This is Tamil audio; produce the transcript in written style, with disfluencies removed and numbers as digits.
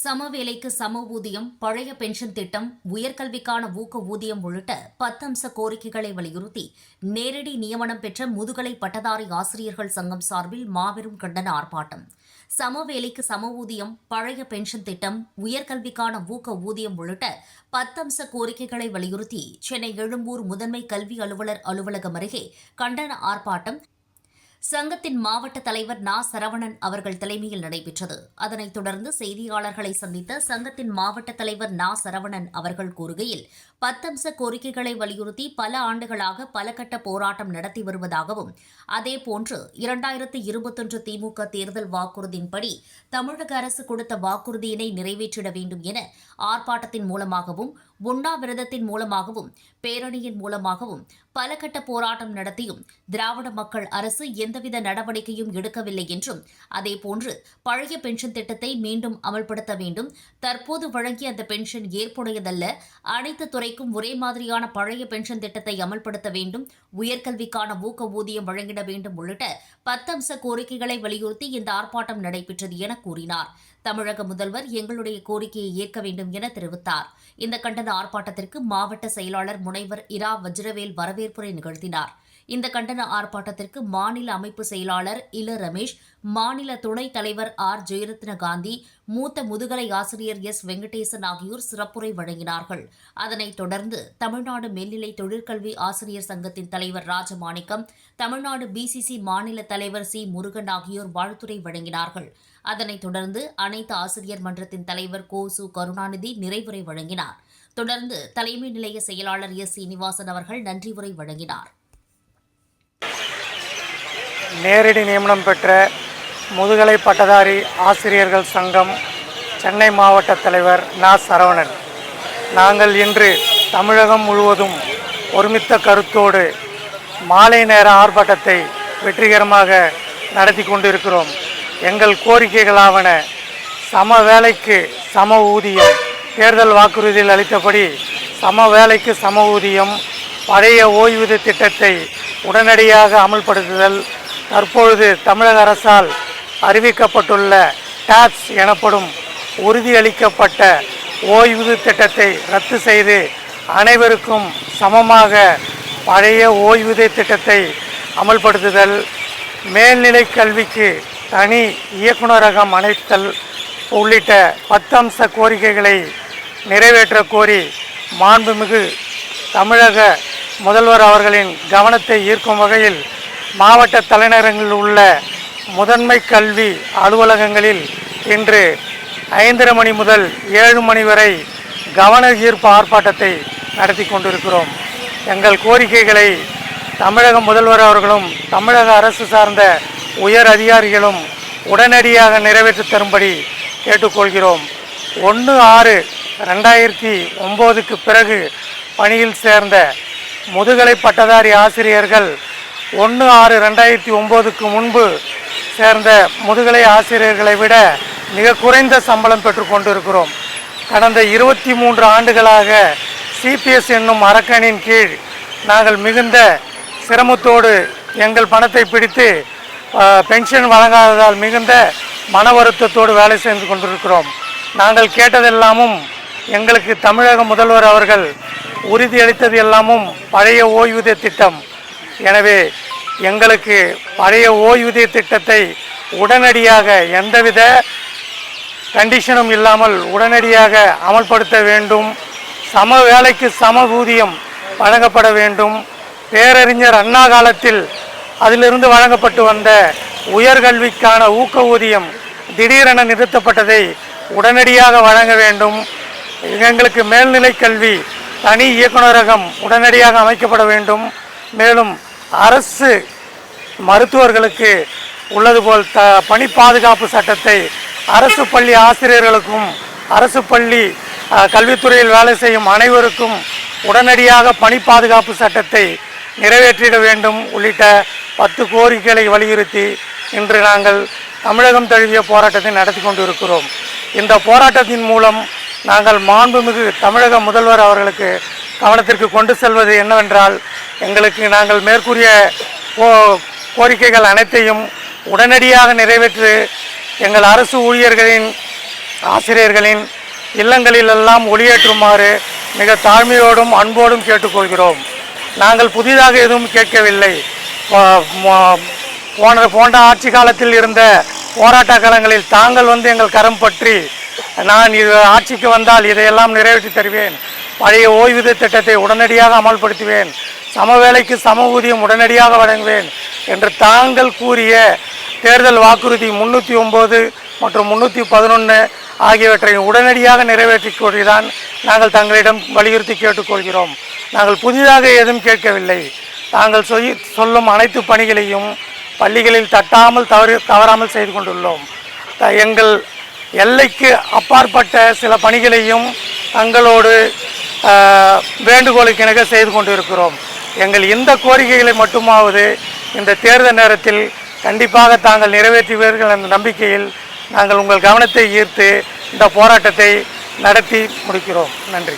சமவேலைக்கு சம ஊதியம், பழைய பென்ஷன் திட்டம், உயர்கல்விக்கான ஊக்க ஊதியம் உள்ளிட்ட 10 அம்ச கோரிக்கைகளை வலியுறுத்தி நேரடி நியமனம் பெற்ற முதுகலை பட்டதாரி ஆசிரியர்கள் சங்கம் சார்பில் மாபெரும் கண்டன ஆர்ப்பாட்டம். சமவேலைக்கு சம ஊதியம், பழைய பென்ஷன் திட்டம், உயர்கல்விக்கான ஊக்க ஊதியம் உள்ளிட்ட 10 அம்ச கோரிக்கைகளை வலியுறுத்தி சென்னை எழும்பூர் முதன்மை கல்வி அலுவலர் அலுவலகம் அருகே கண்டன ஆர்ப்பாட்டம் சங்கத்தின் மாவட்ட தலைவர் நா. சரவணன் அவர்கள் தலைமையில் நடைபெற்றது. அதனைத் தொடர்ந்து செய்தியாளர்களை சந்தித்த சங்கத்தின் மாவட்ட தலைவர் நா. சரவணன் அவர்கள் கூறுகையில், 10 அம்ச கோரிக்கைகளை வலியுறுத்தி பல ஆண்டுகளாக பல கட்ட போராட்டம் நடத்தி வருவதாகவும், அதேபோன்று 2021 திமுக தேர்தல் வாக்குறுதியின்படி தமிழக அரசு கொடுத்த வாக்குறுதியினை நிறைவேற்றிட வேண்டும் என ஆர்ப்பாட்டத்தின் மூலமாகவும், உண்ணாவிரதத்தின் மூலமாகவும், பேரணியின் மூலமாகவும் பல கட்ட போராட்டம் நடத்தியும் திராவிட மக்கள் அரசு எந்தவித நடவடிக்கையும் எடுக்கவில்லை என்றும், அதேபோன்று பழைய பென்ஷன் திட்டத்தை மீண்டும் அமல்படுத்த வேண்டும், தற்போது வழங்கிய அந்த பென்ஷன் ஏற்புடையதல்ல, அனைத்து துறைக்கும் ஒரே மாதிரியான பழைய பென்ஷன் திட்டத்தை அமல்படுத்த வேண்டும், உயர்கல்விக்கான ஊக்க ஊதியம் வழங்கிட வேண்டும் உள்ளிட்ட 10 அம்ச கோரிக்கைகளை வலியுறுத்தி இந்த ஆர்ப்பாட்டம் நடைபெற்றது என கூறினார். தமிழக முதல்வர் எங்களுடைய கோரிக்கையை ஏற்க வேண்டும் என தெரிவித்தார். இந்த கண்டன ஆர்ப்பாட்டத்திற்கு மாவட்ட செயலாளர் முனைவர் இரா. வஜ்ரவேல் வரவேற்புரை நிகழ்த்தினார். இந்த கண்டன ஆர்ப்பாட்டத்திற்கு மாநில அமைப்பு செயலாளர் இல. ரமேஷ், மாநில துணைத் தலைவர் ஆர். ஜெயரத்ன காந்தி, மூத்த முதுகலை ஆசிரியர் எஸ். வெங்கடேசன் ஆகியோர் சிறப்புரை வழங்கினார்கள். அதனைத் தொடர்ந்து தமிழ்நாடு மேல்நிலை தொழிற்கல்வி ஆசிரியர் சங்கத்தின் தலைவர் ராஜமாணிக்கம், தமிழ்நாடு பிசிசி மாநில தலைவர் சி. முருகன் ஆகியோர் வாழ்த்துரை வழங்கினார்கள். அதனைத் தொடர்ந்து அனைத்து ஆசிரியர் மன்றத்தின் தலைவர் கோ. சு. கருணாநிதி நிறைவுரை வழங்கினார். தொடர்ந்து தலைமை நிலைய செயலாளர் எஸ். சீனிவாசன் அவர்கள் நன்றி உரை வழங்கினார். நேரடி நியமனம் பெற்ற முதுகலை பட்டதாரி ஆசிரியர்கள் சங்கம் சென்னை மாவட்ட தலைவர் நா. சரவணன். நாங்கள் இன்று தமிழகம் முழுவதும் ஒருமித்த கருத்தோடு மாலை நேர ஆர்ப்பாட்டத்தை வெற்றிகரமாக நடத்தி கொண்டிருக்கிறோம். எங்கள் கோரிக்கைகளாவன: சம வேலைக்கு சம ஊதியம், தேர்தல் வாக்குறுதியில் அளித்தபடி சம வேலைக்கு சம ஊதியம், பழைய ஓய்வூதிய திட்டத்தை உடனடியாக அமல்படுத்துதல், தற்பொழுது தமிழக அரசால் அறிவிக்கப்பட்டுள்ள டாப்ஸ் எனப்படும் உறுதியளிக்கப்பட்ட ஓய்வூதிய திட்டத்தை ரத்து செய்து அனைவருக்கும் சமமாக பழைய ஓய்வூதிய திட்டத்தை அமல்படுத்துதல், மேல்நிலை கல்விக்கு தனி இயக்குநரகம் அமைத்தல் உள்ளிட்ட 10 அம்ச கோரிக்கைகளை நிறைவேற்ற கோரி மாண்புமிகு தமிழக முதல்வர் அவர்களின் கவனத்தை ஈர்க்கும் வகையில் மாவட்ட தலைநகரங்களில் உள்ள முதன்மை கல்வி அலுவலகங்களில் இன்று 5:30 மணி முதல் 7 மணி வரை கவன ஈர்ப்பு ஆர்ப்பாட்டத்தை நடத்தி கொண்டிருக்கிறோம். எங்கள் கோரிக்கைகளை தமிழக முதல்வர் அவர்களும் தமிழக அரசு சார்ந்த உயர் அதிகாரிகளும் உடனடியாக நிறைவேற்றி தரும்படி கேட்டுக்கொள்கிறோம். 1/6/2009 பிறகு பணியில் சேர்ந்த முதுகலை பட்டதாரி ஆசிரியர்கள் 1/6/2009 முன்பு சேர்ந்த முதுகலை ஆசிரியர்களை விட மிக குறைந்த சம்பளம் பெற்றுக்கொண்டிருக்கிறோம். கடந்த 23 ஆண்டுகளாக சிபிஎஸ் என்னும் அரக்கனின் கீழ் நாங்கள் மிகுந்த சிரமத்தோடு எங்கள் பணத்தை பிடித்து பென்ஷன் வழங்காததால் மிகுந்த மன வருத்தத்தோடு வேலை செய்து கொண்டிருக்கிறோம். நாங்கள் கேட்டதெல்லாமும் எங்களுக்கு தமிழக முதல்வர் அவர்கள் உறுதியளித்தது எல்லாமும் பழைய ஓய்வூதிய திட்டம். எனவே எங்களுக்கு பழைய ஓய்வூதிய திட்டத்தை உடனடியாக எந்தவித கண்டிஷனும் இல்லாமல் உடனடியாக அமல்படுத்த வேண்டும். சம வேலைக்கு சம ஊதியம் வழங்கப்பட வேண்டும். பேரறிஞர் அண்ணா காலத்தில் அதிலிருந்து வழங்கப்பட்டு வந்த உயர்கல்விக்கான ஊக்க ஊதியம் திடீரென நிறுத்தப்பட்டதை உடனடியாக வழங்க வேண்டும். எங்களுக்கு மேல்நிலை கல்வி தனி இயக்குநரகம் உடனடியாக அமைக்கப்பட வேண்டும். மேலும் அரசு மருத்துவர்களுக்கு உள்ளது போல் பணி பாதுகாப்பு சட்டத்தை அரசு பள்ளி ஆசிரியர்களுக்கும் அரசு பள்ளி கல்வித்துறையில் வேலை செய்யும் அனைவருக்கும் உடனடியாக பணி பாதுகாப்பு சட்டத்தை நிறைவேற்றிட வேண்டும் உள்ளிட்ட 10 கோரிக்கைகளை வலியுறுத்தி இன்று நாங்கள் தமிழகம் தழுவிய போராட்டத்தை நடத்தி கொண்டிருக்கிறோம். இந்த போராட்டத்தின் மூலம் நாங்கள் மாண்புமிகு தமிழக முதல்வர் அவர்களுக்கு கவனத்திற்கு கொண்டு செல்வது என்னவென்றால், எங்களுக்கு நாங்கள் மேற்கூறிய கோரிக்கைகள் அனைத்தையும் உடனடியாக நிறைவேற்றி எங்கள் அரசு ஊழியர்களின் ஆசிரியர்களின் இல்லங்களிலெல்லாம் ஒளியேற்றுமாறு மிக தாழ்மையோடும் அன்போடும் கேட்டுக்கொள்கிறோம். நாங்கள் புதிதாக எதுவும் கேட்கவில்லை. போன்ற ஆட்சி காலத்தில் இருந்த போராட்ட காலங்களில் தாங்கள் வந்து எங்கள் கரம் பற்றி நான் இது ஆட்சிக்கு வந்தால் இதையெல்லாம் நிறைவேற்றி தருவேன், பழைய ஓய்வூதிய திட்டத்தை உடனடியாக அமல்படுத்துவேன், சமவேளைக்கு சம ஊதியம் உடனடியாக வழங்குவேன் என்று தாங்கள் கூறிய தேர்தல் வாக்குறுதி 309 மற்றும் 311 ஆகியவற்றை உடனடியாக நிறைவேற்றி கூறிதான் நாங்கள் தங்களிடம் வலியுறுத்தி கேட்டுக்கொள்கிறோம். நாங்கள் புதிதாக ஏதும் கேட்கவில்லை. தாங்கள் சொல்லும் அனைத்து பணிகளையும் பள்ளிகளில் தவறாமல் செய்து கொண்டுள்ளோம். எங்கள் எல்லைக்கு அப்பாற்பட்ட சில பணிகளையும் தங்களோடு வேண்டுகோளுக்கிணங்க செய்து கொண்டிருக்கிறோம். எங்கள் இந்த கோரிக்கைகளை மட்டுமாவது இந்த தேர்தல் நேரத்தில் கண்டிப்பாக தாங்கள் நிறைவேற்றுவீர்கள் என்ற நம்பிக்கையில் நாங்கள் உங்கள் கவனத்தை ஈர்த்து இந்த போராட்டத்தை நடத்தி முடிக்கிறோம். நன்றி.